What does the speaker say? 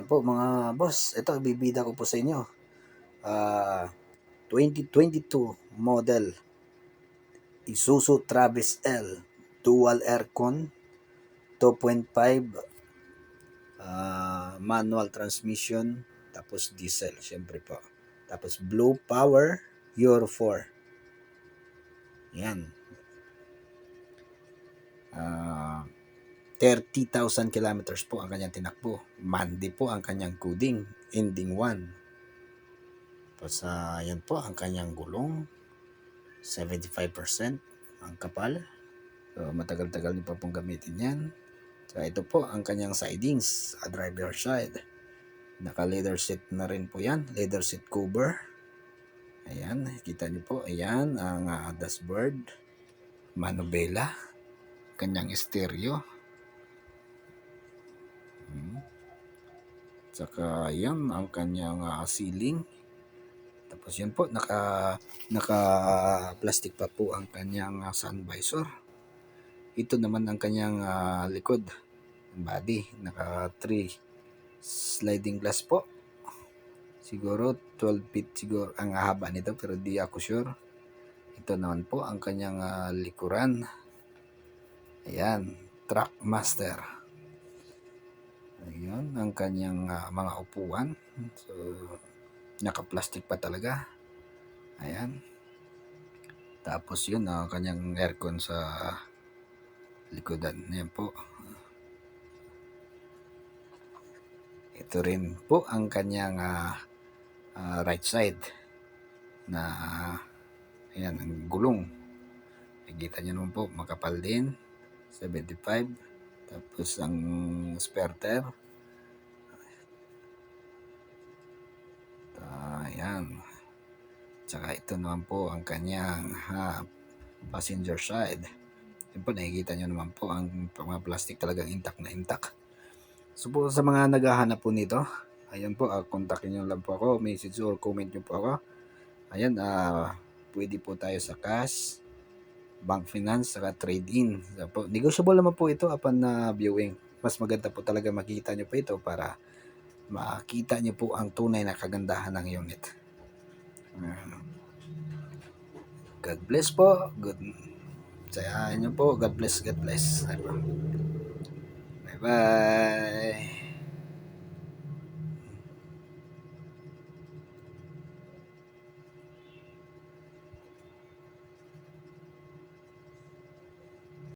Ayan po mga boss, ito ibibida ko po sa inyo. 2022 model Isuzu Travis L dual aircon 2.5 manual transmission, tapos diesel syempre po. Tapos blue power Euro 4. Yan. 30,000 kilometers po ang kanyang tinakbo. Monday po ang kanyang coding, ending 1. Tapos yan po ang kanyang gulong, 75% ang kapal. So, matagal-tagal niyo pa pong gamitin yan. So, ito po ang kanyang sidings, driver side. Naka-leather seat na rin po yan, leather seat cover. Ayan, kita niyo po, ayan ang dashboard, manubela, kanyang stereo. Saka yan ang kanyang ceiling. Tapos yun po, naka plastic pa po ang kanyang sun visor. Ito naman ang kanyang likod, body, naka 3 sliding glass po. Siguro 12 feet siguro ang haba nito, pero di ako sure. Ito naman po ang kanyang likuran. Ayan, Trackmaster. Ayan ang kanyang mga upuan. So, naka-plastic pa talaga. Ayan. Tapos yun, kanyang aircon sa likodan. Ayan po. Ito rin po ang kanyang right side na ayan, ang gulong. Nakikita nyo naman po, makapal din. 75. Tapos ang spare tire. Ayan. Tsaka ito naman po ang kanyang passenger side. Yan po, nakikita nyo naman po ang mga plastic talagang intact na intact. So po sa mga naghahanap po nito, ayan po, kontakin nyo lang po ako, message or comment nyo po ako. Ayan, pwede po tayo sa cash, bank finance, saka trade-in. So po, negotiable naman po ito upon viewing. Mas maganda po talaga makita nyo po ito para makita nyo po ang tunay na kagandahan ng unit. God bless po. Sayaan nyo po. God bless. God bless. Bye bye.